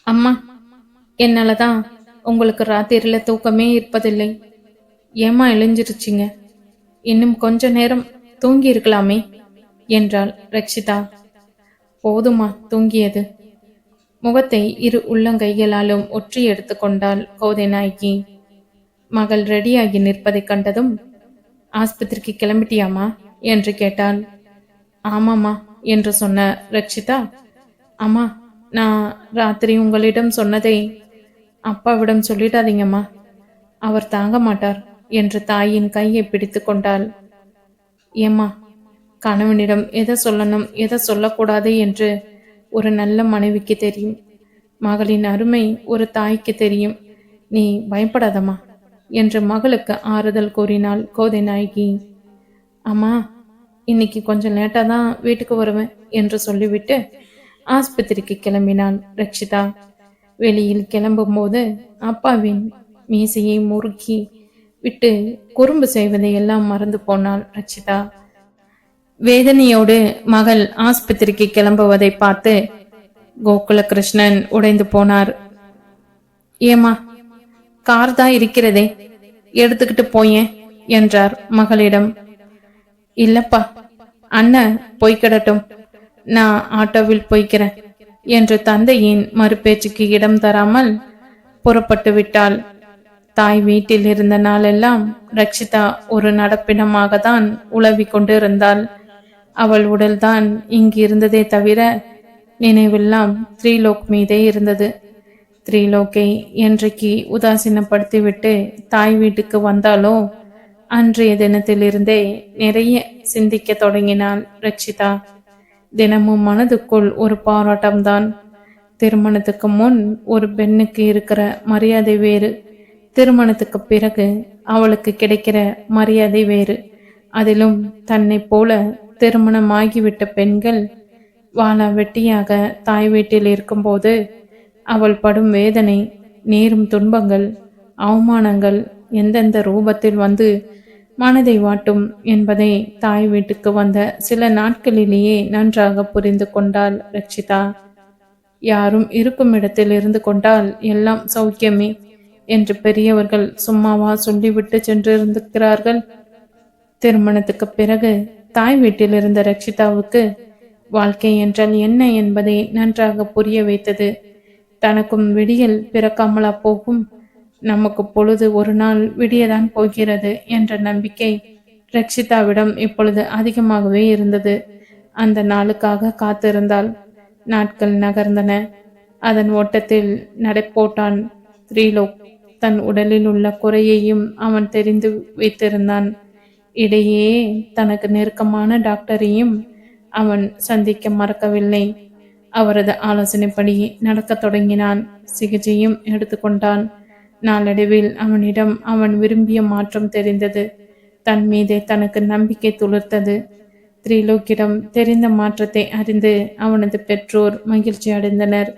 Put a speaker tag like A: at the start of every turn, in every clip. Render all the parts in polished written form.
A: அம்மா, என்னாலதான் உங்களுக்கு ராத்திரில தூக்கமே இருப்பதில்லை. ஏம்மா இழிஞ்சிருச்சிங்க? இன்னும் கொஞ்ச நேரம் தூங்கி இருக்கலாமே என்றாள் ரக்ஷிதா. போதுமா தூங்கியது. முகத்தை இரு உள்ளங்கைகளாலும் ஒற்றி எடுத்து கொண்டாள் கோதை நாயகி. மகள் ரெடியாகி நிற்பதைக் கண்டதும், ஆஸ்பத்திரிக்கு கிளம்பிட்டியாமா என்று கேட்டாள். ஆமாம்மா என்று சொன்ன ரக்ஷிதா, அம்மா, நான் ராத்திரி உங்களிடம் சொன்னதை அப்பாவிடம் சொல்லிடாதீங்கம்மா, அவர் தாங்க மாட்டார் என்று தாயின் கையை பிடித்து கொண்டாள். ஏம்மா, கணவனிடம் எதை சொல்லணும் எதை சொல்லக்கூடாது என்று ஒரு நல்ல மனைவிக்கு தெரியும். மகளின் அருமை ஒரு தாய்க்கு தெரியும். நீ பயப்படாதம்மா என்று மகளுக்கு ஆறுதல் கூறினாள் கோதை நாயகி. அம்மா, இன்னைக்கு கொஞ்சம் லேட்டாக தான் வீட்டுக்கு வருவேன் என்று சொல்லிவிட்டு ஆஸ்பத்திரிக்கு கிளம்பினாள் ரக்ஷிதா. வெளியில் கிளம்பும் போது அப்பாவின் மீசையை முறுக்கி விட்டு குறும்பு செய்வதை எல்லாம் மறந்து போனாள் ரக்ஷிதா. வேதனையோடு மகள் ஆஸ்பத்திரிக்கு கிளம்புவதை பார்த்து கோகுலகிருஷ்ணன் உடைந்து போனார். ஏமா, கார் தான் இருக்கிறதே, எடுத்துக்கிட்டு போயேன் என்றார் மகளிடம். இல்லப்பா, அண்ணன் போய்கிடட்டும், நான் ஆட்டோவில் போய்க்கிறேன் என்று தந்தையின் மறுபேச்சுக்கு இடம் தராமல் புறப்பட்டு விட்டாள். தாய் வீட்டில் இருந்த நாளெல்லாம் ரக்ஷிதா ஒரு நடப்பிடமாக தான் உழவி கொண்டிருந்தாள். அவள் உடல்தான் இங்கு இருந்ததே தவிர நினைவெல்லாம் த்ரீலோக் மீதே இருந்தது. த்ரீலோக்கை என்றைக்கு உதாசீனப்படுத்திவிட்டு தாய் வீட்டுக்கு வந்தாலோ அன்றைய தினத்திலிருந்தே நிறைய சிந்திக்க தொடங்கினாள் ரக்ஷிதா. தினமும் மனதுக்குள் ஒரு பாராட்டம்தான். திருமணத்துக்கு முன் ஒரு பெண்ணுக்கு இருக்கிற மரியாதை வேறு, திருமணத்துக்கு பிறகு அவளுக்கு கிடைக்கிற மரியாதை வேறு. அதிலும் தன்னை போல திருமணமாகிவிட்ட பெண்கள் வாழா வெட்டியாக தாய் வீட்டில் இருக்கும்போது அவள் படும் வேதனை, நேரும் துன்பங்கள், அவமானங்கள் எந்தெந்த ரூபத்தில் வந்து மனதை வாட்டும் என்பதை தாய் வீட்டுக்கு வந்த சில நாட்களிலேயே நன்றாக புரிந்து கொண்டாள் ரக்ஷிதா. யாரும் இருக்கும் இடத்தில் இருந்து கொண்டால் எல்லாம் சௌக்கியமே என்று பெரியவர்கள் சும்மாவா சொல்லிவிட்டு சென்றிருந்திருக்கிறார்கள். திருமணத்துக்கு பிறகு தாய் வீட்டில் இருந்த ரக்ஷிதாவுக்கு வாழ்க்கை என்றால் என்ன என்பதை நன்றாக புரிய வைத்தது. தனக்கும் விடியல் பிறக்காமலா போகும், நமக்கு பொழுது ஒரு நாள் விடியதான் போகிறது என்ற நம்பிக்கை ரக்ஷிதாவிடம் இப்பொழுது அதிகமாகவே இருந்தது. அந்த நாளுக்காக காத்திருந்தாள். நாட்கள் நகர்ந்தன. அதன் ஓட்டத்தில் நடைபோட்டான் த்ரீலோக். தன் உடலில் உள்ள குறையையும் அவன் தெரிந்து வைத்திருந்தான். இடையே தனக்கு நெருக்கமான டாக்டரையும் அவன் சந்திக்க மறக்கவில்லை. அவரது ஆலோசனைப்படி நடக்கத் தொடங்கினான். சிகிச்சையும் எடுத்துக்கொண்டான். நாளடைவில் அவனிடம் அவன் விரும்பிய மாற்றம் தெரிந்தது. தன் மீதே தனக்கு நம்பிக்கை துளிர்த்தது. த்ரீலோக்கிடம் தெரிந்த மாற்றத்தை அறிந்து அவனது பெற்றோர் மகிழ்ச்சி அடைந்தனர்.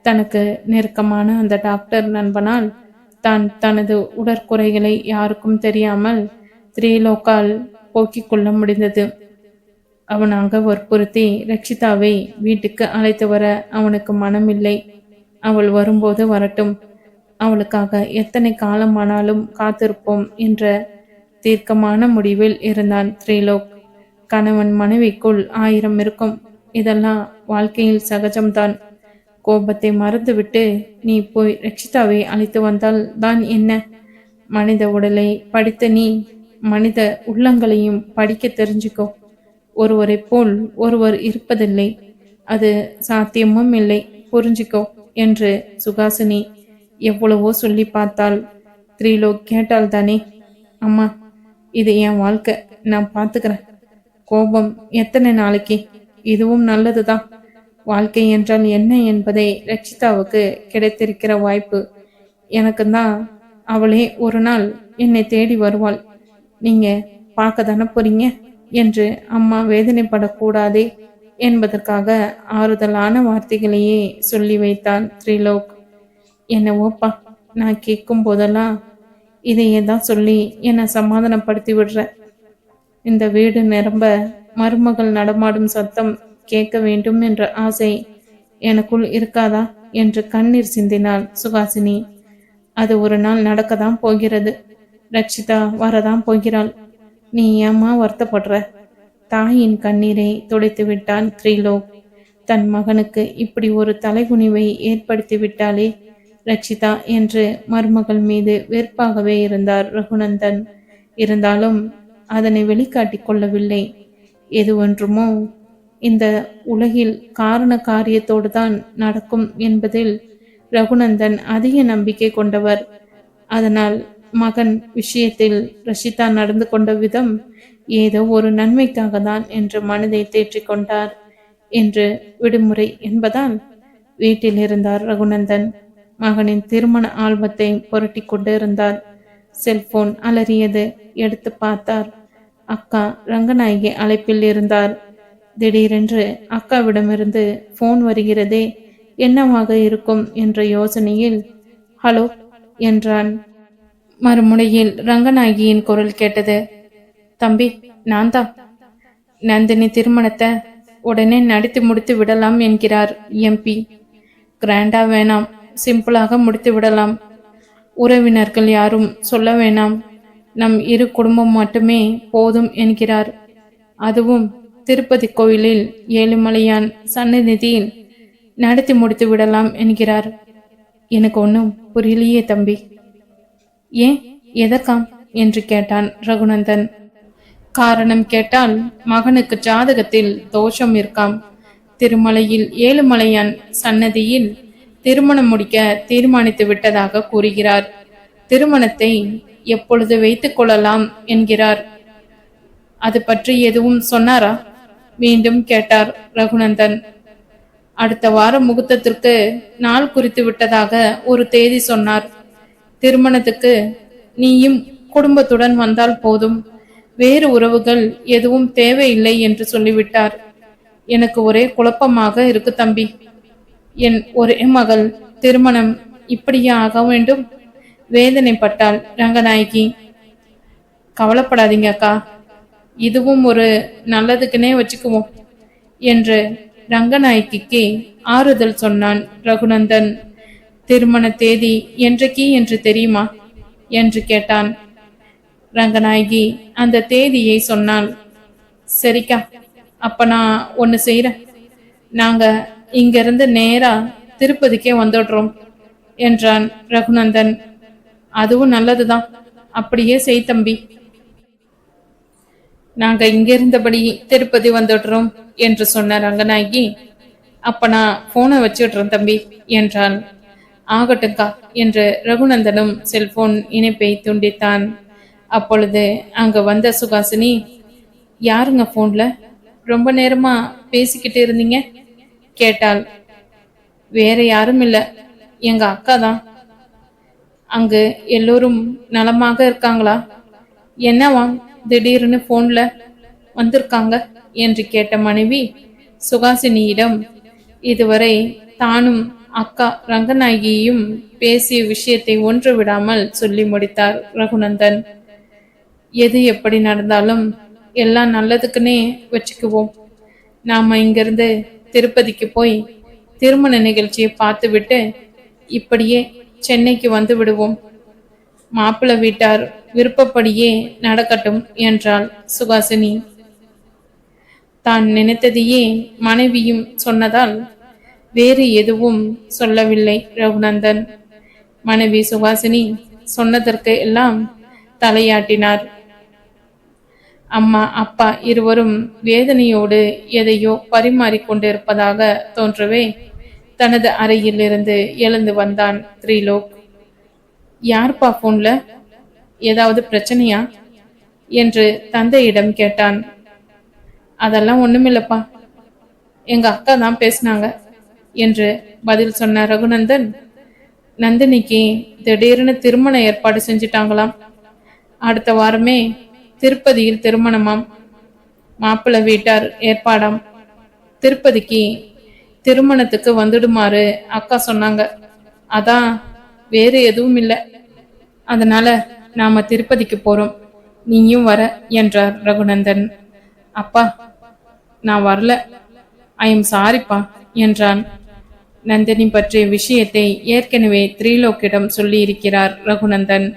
A: தனக்கு நெருக்கமான அந்த டாக்டர் நண்பனால் தான் தனது உடற்குறைகளை யாருக்கும் தெரியாமல் த்ரீலோக்கால் போக்கிக் கொள்ள முடிந்தது. அவனாக வற்புறுத்தி ரக்ஷிதாவை வீட்டுக்கு அழைத்து வர அவனுக்கு மனமில்லை. அவள் வரும்போது வரட்டும், அவளுக்காக எத்தனை காலமானாலும் காத்திருப்போம் என்ற தீர்க்கமான முடிவில் இருந்தான் த்ரீலோக். கணவன் மனைவிக்குள் 1000 இருக்கும், இதெல்லாம் வாழ்க்கையில் சகஜம்தான். கோபத்தை மறந்துவிட்டு நீ போய் ரக்ஷிதாவை அழைத்து வந்தால் தான் என்ன? மனித உடலை படித்த நீ மனித உள்ளங்களையும் படிக்க தெரிஞ்சுக்கோ. ஒருவரை போல் ஒருவர் இருப்பதில்லை, அது சாத்தியமும் இல்லை, புரிஞ்சுக்கோ என்று சுகாசினி எவ்வளவோ சொல்லி பார்த்தாள். த்ரீலோக் கேட்டால் தானே. அம்மா, இது என் வாழ்க்கை, நான் பார்த்துக்கிறேன். கோபம் எத்தனை நாளைக்கு? இதுவும் நல்லதுதான். வாழ்க்கை என்றால் என்ன என்பதை ரக்ஷிதாவுக்கு கிடைத்திருக்கிற வாய்ப்பு. எனக்கு தான் அவளே ஒரு நாள் என்னை தேடி வருவாள். நீங்க பார்க்க தானே போறீங்க என்று அம்மா வேதனைப்படக்கூடாதே என்பதற்காக ஆறுதலான வார்த்தைகளையே சொல்லி வைத்தான் த்ரீலோக். என்னவோப்பா, நான் கேட்கும் போதெல்லாம் இதையே தான் சொல்லி என்னை சமாதானப்படுத்தி விடுற. இந்த வீடு நிரம்ப மருமகள் நடமாடும் சத்தம் கேட்க வேண்டும் என்ற ஆசை எனக்குள் இருக்காதா என்று கண்ணீர் சிந்தினாள் சுகாசினி. அது ஒரு நாள் நடக்கத்தான் போகிறது. ரக்ஷிதா வரதான் போகிறாள். நீ ஏம்மா வருத்தப்படுற? தாயின் கண்ணீரை துடைத்து விட்டான் த்ரிலோக். தன் மகனுக்கு இப்படி ஒரு தலைகுனிவை ஏற்படுத்தி விட்டாளே ரக்ஷிதா என்று மருமகள் மீது வெறுப்பாகவே இருந்தார் ரகுநந்தன். இருந்தாலும் அதனை வெளிக்காட்டிக் கொள்ளவில்லை. எது ஒன்றுமோ இந்த உலகில் காரண காரியத்தோடு தான் நடக்கும் என்பதில் ரகுநந்தன் அதிக நம்பிக்கை கொண்டவர். அதனால் மகன் விஷயத்தில் ரஷிதா நடந்து கொண்ட விதம் ஏதோ ஒரு நன்மைக்காக தான் என்று மனதை தேற்றிக் கொண்டார். என்று விடுமுறை என்பதால் வீட்டில் இருந்தார் ரகுநந்தன். மகனின் திருமண ஆல்பத்தை புரட்டி கொண்டு இருந்தார். செல்போன் அலறியது. எடுத்து பார்த்தார். அக்கா ரங்கநாயகி அழைப்பில் இருந்தார். திடீரென்று அக்காவிடமிருந்து போன் வருகிறதே, என்னவாக இருக்கும் என்ற யோசனையில் ஹலோ என்றான். மறுமுனையில் ரங்கநாயகியின் குரல் கேட்டது. தம்பி, நான் தான். நந்தினி திருமணத்தை உடனே நடத்தி முடித்து விடலாம் என்கிறார் எம்பி. கிராண்டா வேணாம், சிம்பிளாக முடித்து விடலாம். உறவினர்கள் யாரும் சொல்ல வேணாம், நம் இரு குடும்பம் மட்டுமே போதும் என்கிறார். அதுவும் திருப்பதி கோயிலில் ஏழுமலையான் சன்னதியில் நடத்தி முடித்து விடலாம் என்கிறார். எனக்கு ஒன்றும் புரியலையே தம்பி. ஏன், எதற்காம் என்று கேட்டான் ரகுநந்தன். காரணம் கேட்டால் மகனுக்கு ஜாதகத்தில் தோஷம் இருக்காம். திருமலையில் ஏழுமலையான் சன்னதியில் திருமணம் முடிக்க தீர்மானித்து விட்டதாக கூறுகிறார். திருமணத்தை எப்பொழுது வைத்துக் கொள்ளலாம் என்கிறார். அது பற்றி எதுவும் சொன்னாரா? மீண்டும் கேட்டார் ரகுநந்தன். அடுத்த வார முகூர்த்தத்திற்கு நாள் குறித்து விட்டதாக ஒரு தேதி சொன்னார். திருமணத்துக்கு நீயும் குடும்பத்துடன் வந்தால் போதும், வேறு உறவுகள் எதுவும் தேவையில்லை என்று சொல்லிவிட்டார். எனக்கு ஒரே குழப்பமாக இருக்கு தம்பி. என் ஒரே மகள் திருமணம் இப்படியே ஆக வேண்டும்? வேதனைப்பட்டாள் ரங்கநாயகி. கவலைப்படாதீங்க அக்கா, இதுவும் ஒரு நல்லதுக்குனே வச்சுக்குவோம் என்று ரங்கநாயகிக்கு ஆறுதல் சொன்னான் ரகுநந்தன். திருமண தேதி என்றைக்கு என்று தெரியுமா என்று கேட்டான். ரங்கநாயகி அந்த தேதியை சொன்னாள். சரிக்கா, அப்ப நான் ஒன்னு செய்யறேன். நாங்க இங்கிருந்து நேரா திருப்பதிக்கே வந்துடுறோம் என்றான் ரகுநந்தன். அதுவும் நல்லதுதான், அப்படியே செய் தம்பி. நாங்க இங்கிருந்தபடி திருப்பதி வந்துடுறோம் என்று சொன்ன ரங்கநாயகி, அப்ப நான் போனை வச்சுடுறேன் தம்பி என்றான். ஆகட்டும்கா என்று ரகுநந்தனும் செல்போன் இணைப்பை துண்டித்தான். அப்பொழுது அங்க வந்த சுகாசினி, யாருங்க போன்ல ரொம்ப நேரமா பேசிக்கிட்டு இருந்தீங்க கேட்டாள். வேற யாரும் இல்ல, எங்க அக்கா தான். அங்கு எல்லோரும் நலமாக இருக்காங்களா? என்னவா திடீர்னு போன்ல வந்திருக்காங்க என்று கேட்ட மனைவி சுகாசினியிடம் இதுவரை தானும் அக்கா ரங்கநாயகியும் பேசிய விஷயத்தை ஒன்று விடாமல் சொல்லி முடித்தார் ரகுநந்தன். எது எப்படி நடந்தாலும் எல்லாம் நல்லதுக்குன்னே வச்சுக்குவோம். நாம இங்கிருந்து திருப்பதிக்கு போய் திருமண நிகழ்ச்சியை பார்த்து விட்டு இப்படியே சென்னைக்கு வந்து விடுவோம். மாப்பிள்ளை வீட்டார் விருப்பப்படியே நடக்கட்டும் என்றாள் சுகாசினி. தான் நினைத்ததையே மனைவியும் சொன்னதால் வேறு எதுவும் சொல்லவில்லை ரகுநந்தன். மனைவி சுகாசினி சொன்னதற்கு எல்லாம் தலையாட்டினார். அம்மா அப்பா இருவரும் வேதனையோடு எதையோ பரிமாறிக்கொண்டிருப்பதாக தோன்றவே தனது அறையில் இருந்து எழுந்து வந்தான் த்ரிலோக். யார்ப்பா போன்ல, ஏதாவது பிரச்சனையா என்று தந்தையிடம் கேட்டான். அதெல்லாம் ஒண்ணுமில்லப்பா, எங்க அக்கா தான் பேசினாங்க என்று பதில் சொன்ன ரகுநந்தன், நந்தினிக்கு திடீர்னு திருமண ஏற்பாடு செஞ்சிட்டாங்களாம். அடுத்த வாரமே திருப்பதியில் திருமணமாம். மாப்பிள்ளை வீட்டார் ஏற்பாடாம். திருப்பதிக்கு திருமணத்துக்கு வந்துடுமாறு அக்கா சொன்னாங்க. அதான், வேறு எதுவும் இல்லை. அதனால நாம திருப்பதிக்கு போறோம், நீயும் வர என்றார் ரகுநந்தன். அப்பா, நான் வரல, ஐ எம் சாரிப்பா என்றான். நந்தினி பற்றிய விஷயத்தை ஏற்கனவே த்ரீலோக்கிடம் சொல்லியிருக்கிறார் ரகுநந்தன்.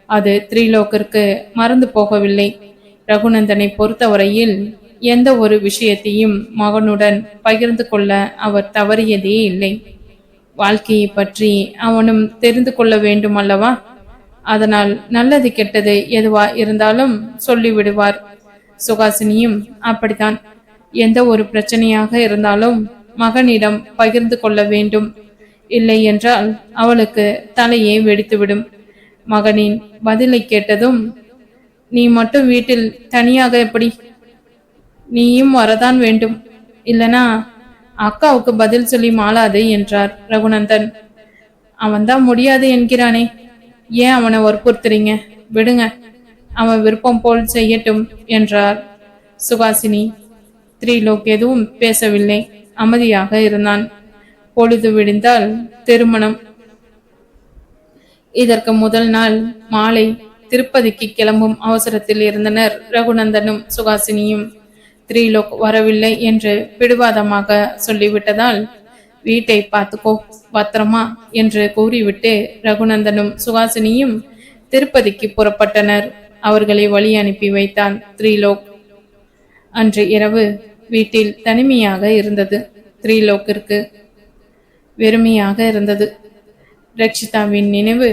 A: அது த்ரீலோக்கிற்கு மறந்து போகவில்லை. ரகுநந்தனை பொறுத்தவரையில் எந்த ஒரு விஷயத்தையும் மகனுடன் பகிர்ந்து கொள்ள அவர் தவறியதே இல்லை. வாழ்க்கையை பற்றி அவனும் தெரிந்து கொள்ள வேண்டும் அல்லவா? அதனால் நல்லது கெட்டது எதுவா இருந்தாலும் சொல்லிவிடுவார். சுகாசினியும் அப்படித்தான். எந்த ஒரு பிரச்சனையாக இருந்தாலும் மகனிடம் பகிர்ந்து கொள்ள வேண்டும். இல்லை என்றால் அவளுக்கு தலையே வெடித்துவிடும். மகனின் பதிலை கேட்டதும், நீ மட்டும் வீட்டில் தனியாக எப்படி? நீயும் வரதான் வேண்டும், இல்லனா அக்காவுக்கு பதில் சொல்லி மாளாது என்றார் ரகுநந்தன். அவன்தான் முடியாது என்கிறானே, ஏன் அவனை வற்புறுத்துறீங்க? விடுங்க, அவன் விருப்பம் போல் செய்யட்டும் என்றார். சுகாசினி. த்ரீலோக் எதுவும் பேசவில்லை, அமைதியாக இருந்தான். பொழுது விடிந்தால் திருமணம். இதற்கு முதல் நாள் மாலை திருப்பதிக்கு கிளம்பும் அவசரத்தில் இருந்தனர் ரகுநந்தனும் சுகாசினியும். த்ரீலோக் வரவில்லை என்று பிடிவாதமாக சொல்லிவிட்டதால், வீட்டை பார்த்துக்கோ பத்திரமா என்று கூறிவிட்டு ரகுநந்தனும் சுகாசினியும் திருப்பதிக்கு புறப்பட்டனர். அவர்களை வழி அனுப்பி வைத்தான் த்ரீலோக். அன்று இரவு வீட்டில் தனிமையாக இருந்தது. த்ரீலோக்கிற்கு வெறுமையாக இருந்தது. ரக்ஷிதாவின் நினைவு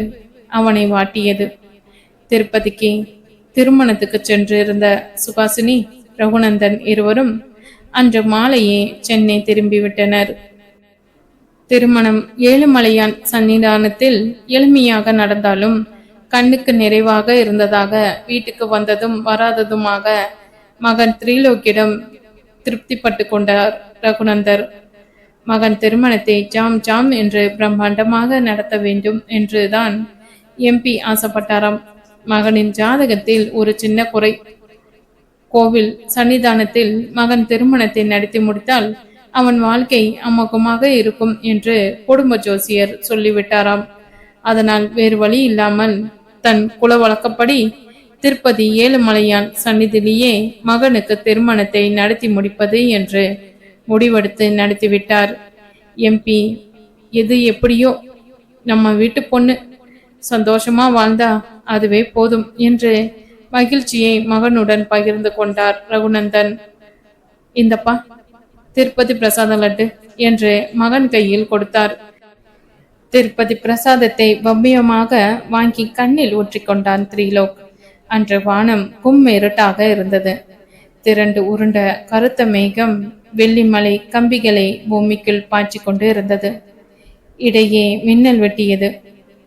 A: அவனை வாட்டியது. திருப்பதிக்கு திருமணத்துக்கு சென்று இருந்த சுகாசினி, ரகுநந்தன் இருவரும் அன்று மாலையே சென்னை திரும்பிவிட்டனர். திருமணம் ஏழுமலையான் சன்னிதானத்தில் எளிமையாக நடந்தாலும் கண்ணுக்கு நிறைவாக இருந்ததாக வீட்டுக்கு வந்ததும் வராததுமாக மகன் த்ரீலோக்கிடம் திருப்திப்பட்டு கொண்டார் ரகுநந்தர். மகன் திருமணத்தை ஜாம் ஜாம் என்று பிரம்மாண்டமாக நடத்த வேண்டும் என்றுதான் எம்பி ஆசைப்பட்டாராம். மகனின் ஜாதகத்தில் ஒரு சின்ன குறை. கோவில் சன்னிதானத்தில் மகன் திருமணத்தை நடத்தி முடித்தால் அவன் வாழ்க்கை அமோகமாக இருக்கும் என்று குடும்ப ஜோசியர் சொல்லிவிட்டாராம். அதனால் வேறு வழி இல்லாமல் தன் குல வழக்கப்படி திருப்பதி ஏழுமலையான் சந்நிதியிலேயே மகனுக்கு திருமணத்தை நடத்தி முடிப்பது என்று முடிவெடுத்து நடத்திவிட்டார். எம்பி, எது எப்படியோ நம்ம வீட்டு பொண்ணு சந்தோஷமா வாழ்ந்தா அதுவே போதும் என்று மகிழ்ச்சியை மகனுடன் பகிர்ந்து கொண்டார் ரகுநந்தன். இந்தப்பா திருப்பதி பிரசாத லட்டு என்று மகன் கையில் கொடுத்தார். திருப்பதி பிரசாதத்தை பவ்யமாக வாங்கி கண்ணில் ஊற்றிக்கொண்டான் த்ரீலோக். அன்று வானம் கும்மிருட்டாக இருந்தது. திரண்டு உருண்ட கருத்த மேகம் வெள்ளிமலை கம்பிகளை பூமிக்குள் பாய்ச்சி கொண்டு இருந்தது. இடையே மின்னல் வெட்டியது.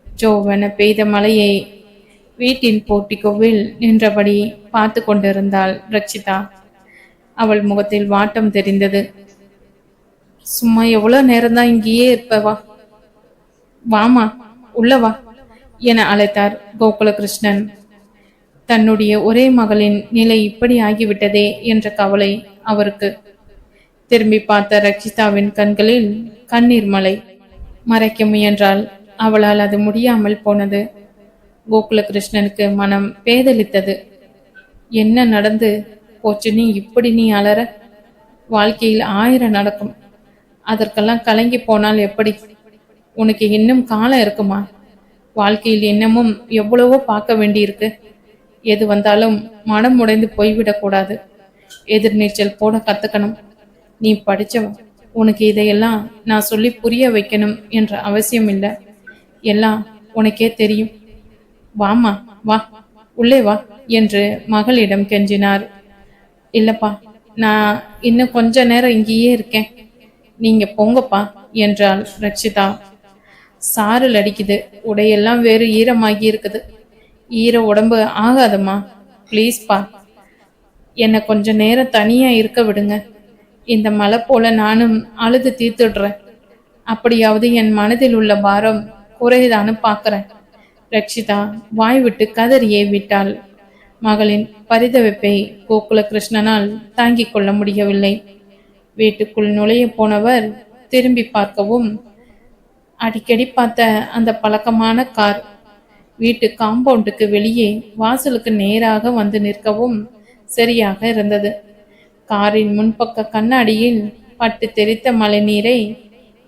A: ஜோவென பெய்த மலையை வீட்டின் போர்ட்டிகோவில் நின்றபடி பார்த்து கொண்டிருந்தாள் ரக்ஷிதா. அவள் முகத்தில் வாட்டம் தெரிந்தது. சும்மா எவ்வளவு நேரம்தான் இங்கேயே இருப்பவா? வாமா, உள்ளவா என அழைத்தார் கோகுலகிருஷ்ணன். தன்னுடைய ஒரே மகளின் நிலை இப்படி ஆகிவிட்டதே என்ற கவலை அவருக்கு. திரும்பி பார்த்த ரக்ஷிதாவின் கண்களில் கண்ணீர் மலை. மறைக்க முயன்றால் அவளால் அது முடியாமல் போனது. கோகுலகிருஷ்ணனுக்கு மனம் பேதலித்தது. என்ன நடந்து போச்சு? நீ அலற? வாழ்க்கையில் 1000 நடக்கும். அதற்கெல்லாம் கலங்கி போனால் எப்படி? உனக்கு இன்னும் காலம் இருக்குமா? வாழ்க்கையில் இன்னமும் எவ்வளவோ பார்க்க வேண்டியிருக்கு. எது வந்தாலும் மனம் உடைந்து போய்விடக்கூடாது. எதிர்நீச்சல் போட கத்துக்கணும். நீ படிச்சவன், உனக்கு இதையெல்லாம் நான் சொல்லி புரிய வைக்கணும் என்ற அவசியம் இல்லை. எல்லாம் உனக்கே தெரியும். வாமா, வா, உள்ளே வா என்று மகளிடம் கெஞ்சினார். இல்லப்பா, நான் இன்னும் கொஞ்ச நேரம் இங்கேயே இருக்கேன், நீங்க போங்கப்பா என்றாள் ரக்ஷிதா. சாரல் அடிக்குது, உடையெல்லாம் வேறு ஈரமாகி இருக்குது. ஈர உடம்பு ஆகாதம்மா, ப்ளீஸ்பா, என்னை கொஞ்ச நேரம் தனியா இருக்க விடுங்க. இந்த மலை போல நானும் அழுது தீர்த்துடுறேன். அப்படியாவது என் மனதில் உள்ள பாரம் குறைதான்னு பார்க்கறேன். ரக்ஷிதா வாய் விட்டு கதறியே விட்டாள். மகளின் பரிதவிப்பை கோகுலகிருஷ்ணனால் தாங்கிக் கொள்ள முடியவில்லை. வீட்டுக்குள் நுழைய போனவர் திரும்பி பார்க்கவும், அடிக்கடி பார்த்த அந்த பழக்கமான கார் வீட்டு காம்பவுண்டுக்கு வெளியே வாசலுக்கு நேராக வந்து நிற்கவும் சரியாக இருந்தது. காரின் முன்பக்க கண்ணாடியில் பட்டு தெரித்த மழை நீரை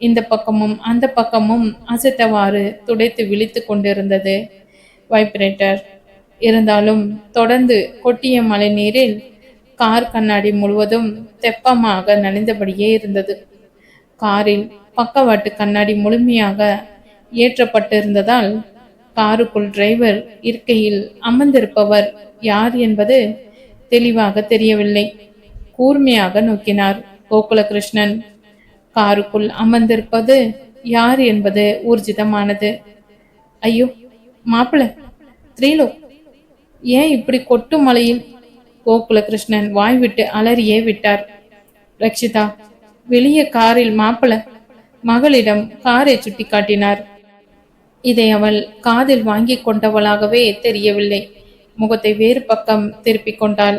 A: இந்த பக்கமும் அந்த பக்கமும் அசைத்தவாறு துடைத்து விழித்து கொண்டிருந்தது வைப்ரேட்டர். இருந்தாலும் தொடர்ந்து கொட்டிய மழை நீரில் கார் கண்ணாடி முழுவதும் தெப்பமாக நனைந்தபடியே இருந்தது. காரில் பக்கவாட்டு கண்ணாடி முழுமையாக ஏற்றப்பட்டிருந்ததால் காருக்குள் டிரைவர் இருக்கையில் அமர்ந்திருப்பவர் யார் என்பது தெளிவாக தெரியவில்லை. கூர்மையாக நோக்கினார் கோகுலகிருஷ்ணன். காருக்குள் அமர்ந்திருப்பது யார் என்பது ஊர்ஜிதமானது. ஐயோ மாப்பிள்ள, த்ரீலோ, ஏன் இப்படி கொட்டும் மலையில்? கோகுலகிருஷ்ணன் வாய்விட்டு அலறியே விட்டார். ரக்ஷிதா, வெளியே காரில் மாப்பிள்ள மகளிடம் காரை சுட்டி காட்டினார். இதை அவள் காதில் வாங்கி கொண்டவளாகவே தெரியவில்லை. முகத்தை வேறு பக்கம் திருப்பிக் கொண்டாள்.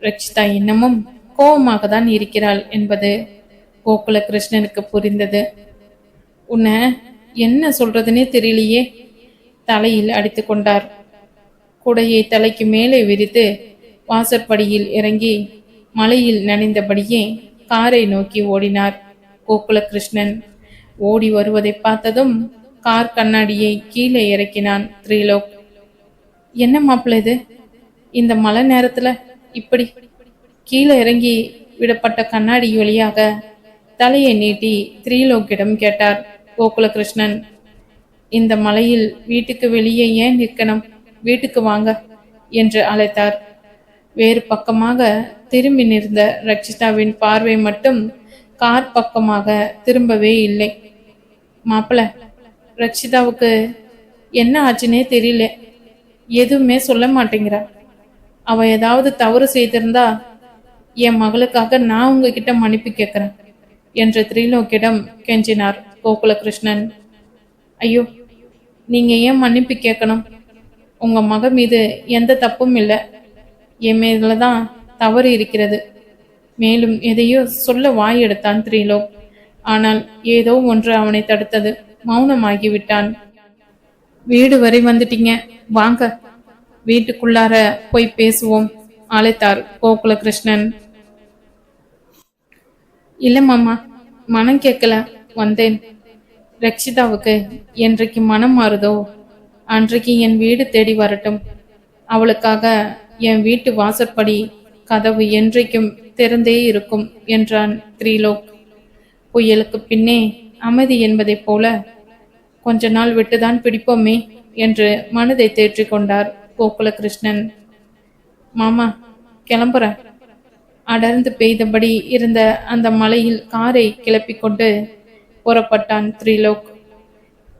A: ரக்ஷிதா இன்னமும் கோபமாக தான் இருக்கிறாள் என்பது கோகுலகிருஷ்ணனுக்கு புரிந்தது. உன்னை என்ன சொல்றதுன்னே தெரியலையே. தலையில் அடித்து கொண்டார். குடையை தலைக்கு மேலே விரித்து வாசற்படியில் இறங்கி மலையில் நனைந்தபடியே காரை நோக்கி ஓடினார் கோகுலகிருஷ்ணன். ஓடி வருவதை பார்த்ததும் கார் கண்ணாடியை கீழே இறக்கினான் த்ரீலோக். என்ன மாப்பிள்ள இது, இந்த மழை நேரத்துல இப்படி? கீழே இறங்கி விடப்பட்ட கண்ணாடி வழியாக தலையை நீட்டி த்ரீலோக்கிடம் கேட்டார் கோகுலகிருஷ்ணன். இந்த மலையில் வீட்டுக்கு வெளியே ஏன் நிற்கணும்? வீட்டுக்கு வாங்க என்று அழைத்தார். வேறு பக்கமாக திரும்பி நிற்ந்த ரக்ஷிதாவின் பார்வை மட்டும் கார் பக்கமாக திரும்பவே இல்லை. மாப்பிள்ள, ரக்ஷிதாவுக்கு என்ன ஆச்சுன்னே தெரியல. எதுவுமே சொல்ல மாட்டேங்கிறா. அவ ஏதாவது தவறு செய்திருந்தா என் மகளுக்காக நான் உங்ககிட்ட மன்னிப்பு கேட்கிறேன் என்று த்ரீலோக்கிடம் கெஞ்சினார் கோகுலகிருஷ்ணன். ஐயோ, நீங்க ஏன் மன்னிப்பு கேட்கணும்? உங்க மக மீது எந்த தப்பும் இல்லை. என் மேல தான் தவறு இருக்கிறது. மேலும் எதையோ சொல்ல வாய் எடுத்தான் த்ரீலோக். ஆனால் ஏதோ ஒன்று அவனை தடுத்தது. மௌனமாகிவிட்டான். வீடு வரை வந்துட்டீங்க, வாங்க வீட்டுக்குள்ளார போய் பேசுவோம் அழைத்தார் கோகுலகிருஷ்ணன். இல்ல மாமா, மனம் கேட்கல, வந்தேன். ரக்ஷிதாவுக்கு என்றைக்கு மனம் மாறுதோ அன்றைக்கு என் வீடு தேடி வரட்டும். அவளுக்காக என் வீட்டு வாசற்படி கதவு என்றைக்கும் திறந்தே இருக்கும் என்றான் த்ரீலோக். புயலுக்கு பின்னே அமைதி என்பதைப் போல கொஞ்ச நாள் விட்டுதான் பிடிப்போமே என்று மனதை தேற்றிக் கொண்டார் கோகுலகிருஷ்ணன். மாமா, கிளம்புறேன். அடர்ந்து பெய்தபடி இருந்த அந்த மலையில் காரை கிளப்பிக்கொண்டு புறப்பட்டான் த்ரீலோக்.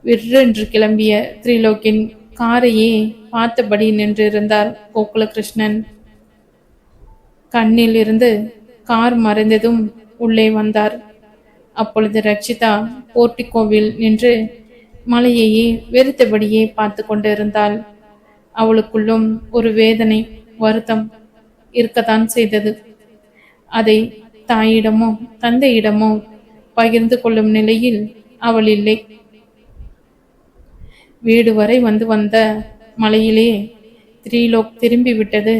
A: விற்றென்று கிளம்பிய த்ரீலோக்கின் காரையே பார்த்தபடி நின்றிருந்தார் கோகுலகிருஷ்ணன். கண்ணில் இருந்து கார் மறைந்ததும் உள்ளே வந்தார். அப்பொழுது ரக்ஷிதா போர்ட்டிகோவில் நின்று மலையையே வெறுத்தபடியே பார்த்து கொண்டிருந்தாள். அவளுக்குள்ளும் ஒரு வேதனை, வருத்தம் இருக்கத்தான் செய்தது. அதை தாயிடமோ தந்தையிடமோ பகிர்ந்து கொள்ளும் நிலையில் அவள் இல்லை. வீடு வரை வந்த மலையிலே த்ரீலோக் திரும்பி விட்டது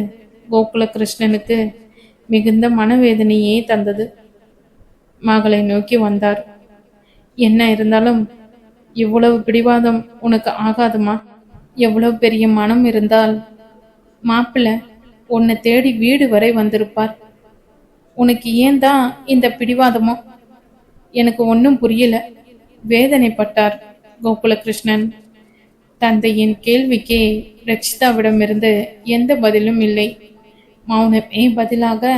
A: கோகுலகிருஷ்ணனுக்கு மிகுந்த மனவேதனையே தந்தது. மகளை நோக்கி வந்தார். என்ன இருந்தாலும் இவ்வளவு பிடிவாதம் உனக்கு ஆகாதுமா? எவ்வளவு பெரிய மனம் இருந்தால் மாப்பிள்ளை உன்னை தேடி வீடு வரை வந்திருப்பார். உனக்கு ஏன் தான் இந்த பிடிவாதமோ? எனக்கு ஒன்றும் புரியல, வேதனைப்பட்டார் கோகுலகிருஷ்ணன். தந்தையின் கேள்விக்கே ரக்ஷிதாவிடமிருந்து எந்த பதிலும் இல்லை. மௌனமே பதிலாக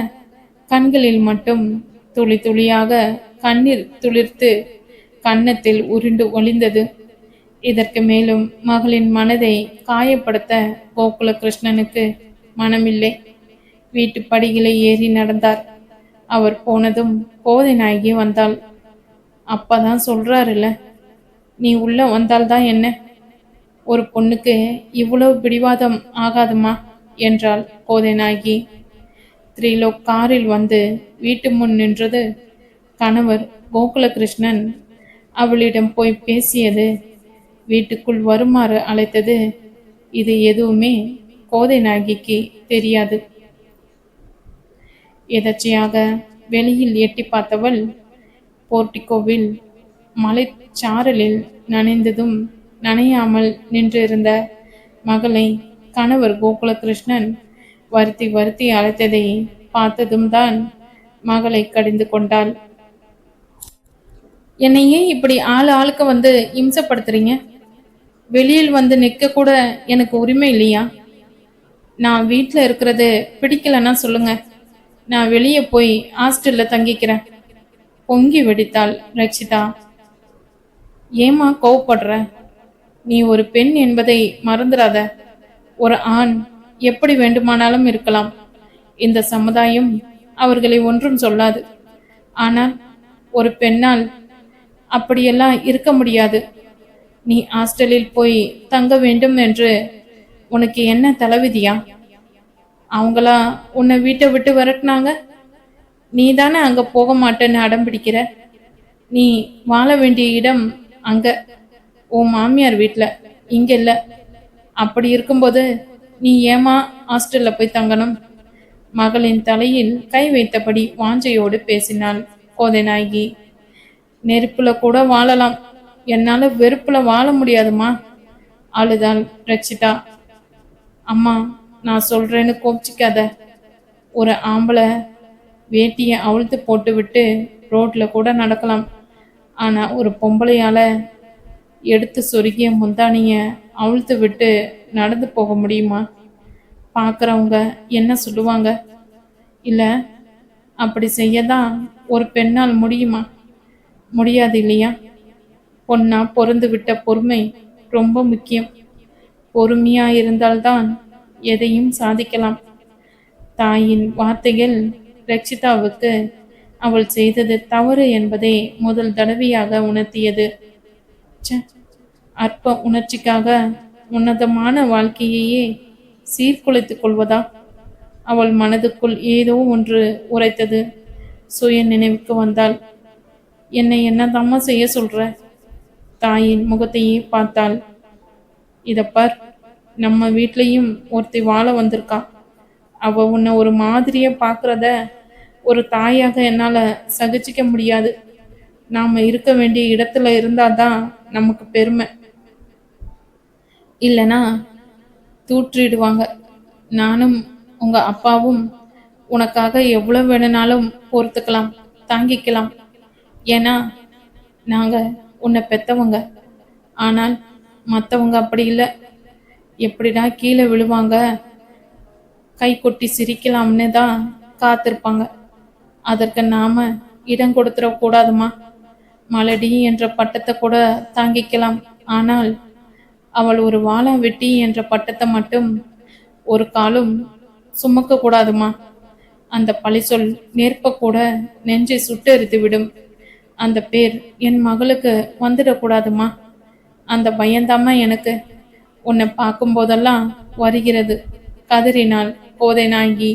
A: கண்களில் மட்டும் துளி துளியாக கண்ணீர் துளிர்த்து கன்னத்தில் உருண்டு ஒளிந்தது. இதற்கு மேலும் மகளின் மனதை காயப்படுத்த கோகுலகிருஷ்ணனுக்கு மனமில்லை. வீட்டு படிகளை ஏறி நடந்தார். அவர் போனதும் கோதை நாயகி வந்தாள். அப்பதான் சொல்றாருல்ல, நீ உள்ள வந்தால்தான் என்ன, ஒரு பொண்ணுக்கு இவ்வளவு பிடிவாதம் ஆகாதுமா என்றாள் கோதை நாயகி. த்ரீலோக் காரில் வந்து வீட்டு முன் நின்றது. கணவர் கோகுலகிருஷ்ணன் அவளிடம் போய் பேசியது, வீட்டுக்குள் வருமாறு அழைத்தது, இது எதுவுமே கோதை நாயகிக்கு தெரியாது. எதர்ச்சியாக வெளியில் எட்டி பார்த்தவள் போர்ட்டிகோவில் மலைச்சாரலில் நனைந்ததும் நனையாமல் நின்றிருந்த மகளை கணவர் கோகுலகிருஷ்ணன் வருத்தி வருத்தி அழைத்ததை பார்த்ததும் தான் மகளை கடிந்து கொண்டாள். என்னை ஏன் இப்படி ஆளுக்கு வந்து இம்சப்படுத்துறீங்க? வெளியில் வந்து நிற்க கூட எனக்கு உரிமை இல்லையா? நான் வீட்டில் இருக்கிறது பிடிக்கலன்னா சொல்லுங்க, நான் வெளியே போய் ஹாஸ்டல்ல தங்கிக்கிறேன். பொங்கி வெடித்தாள் ரட்சிதா. ஏமா கோவப்படுற? நீ ஒரு பெண் என்பதை மறந்துடாத. ஒரு ஆண் எப்படி வேண்டுமானாலும் இருக்கலாம். இந்த சமுதாயம் அவர்களை ஒன்றும் சொல்லாது. ஆனால் ஒரு பெண்ணால் அப்படியெல்லாம் இருக்க முடியாது. நீ ஹாஸ்டலில் போய் தங்க வேண்டும் என்று உனக்கு என்ன தலைவிதியா? அவங்களா உன்னை வீட்டை விட்டு விரட்டினாங்க? நீ தானே அங்க போக மாட்டேன்னு அடம் பிடிக்கிற. நீ வாழ வேண்டிய இடம் அங்க, உன் மாமியார் வீட்டில், இங்க இல்லை. அப்படி இருக்கும்போது நீ ஏமா ஹாஸ்டல்ல போய் தங்கணும்? மகளின் தலையில் கை வைத்தபடி வாஞ்சையோடு பேசினாள் கோதை நாயகி. நெருப்புல கூட வாழலாம், என்னால வெறுப்புல வாழ முடியாதுமா, அழுதாள் ரட்சிதா. அம்மா, நான் சொல்றேன்னு கோபிச்சிக்காத. ஒரு ஆம்பளை வேட்டியை அவிழ்த்து போட்டு விட்டு ரோட்ல கூட நடக்கலாம். ஆனா ஒரு பொம்பளையால எடுத்து சொருகிய முந்தானிய அவிழ்த்து விட்டு நடந்து போக முடியுமா? பார்க்குறவங்க என்ன சொல்லுவாங்க? இல்லை, அப்படி செய்யதான் ஒரு பெண்ணால் முடியுமா? முடியாது இல்லையா? பொண்ணா பொருந்து விட்ட பொறுமை ரொம்ப முக்கியம். பொறுமையா இருந்தால்தான் எதையும் சாதிக்கலாம். தாயின் வார்த்தைகள் ரட்சிதாவுக்கு அவள் செய்தது தவறு என்பதை முதல் தடவையாக உணர்த்தியது. அற்ப உணர்ச்சிக்காக உன்னதமான வாழ்க்கையையே சீர்குலைத்துக் கொள்வதா? அவள் மனதுக்குள் ஏதோ ஒன்று உரைத்தது. சுய நினைவுக்கு வந்தாள். என்னை என்னதாம்மா செய்ய சொல்ற? தாயின் முகத்தையே பார்த்தாள். இதப்பார், நம்ம வீட்லையும் ஒருத்தி வாழ வந்திருக்கா. அவ உன்னை ஒரு மாதிரியா பார்க்கறத ஒரு தாயாக என்னால சகிச்சிக்க முடியாது. நாம இருக்க வேண்டிய இடத்துல இருந்தாதான் நமக்கு பெருமை. இல்லைனா தூற்றிடுவாங்க. நானும் உங்க அப்பாவும் உனக்காக எவ்வளவு வேணுனாலும் பொறுத்துக்கலாம், தாங்கிக்கலாம். ஏன்னா நாங்க உன்னை பெத்தவங்க. ஆனால் மற்றவங்க அப்படி இல்லை. எப்படிடா கீழே விழுவாங்க, கை கொட்டி சிரிக்கலாம்னு தான் காத்திருப்பாங்க. அதற்கு நாம இடம் கொடுத்துட கூடாதுமா. மலடி என்ற பட்டத்தை கூட தாங்கிக்கலாம். ஆனால் அவள் ஒரு வாழா வெட்டி என்ற பட்டத்தை மட்டும் ஒரு காலும் சுமக்க கூடாதுமா. அந்த பழி சொல் நெருப்ப கூட நெஞ்சை சுட்டெரித்து விடும். அந்த பேர் என் மகளுக்கு வந்துடக்கூடாதுமா. அந்த பயந்தாம எனக்கு உன்னை பார்க்கும் போதெல்லாம் வருகிறது, கதறினாள் கோதை நாயகி.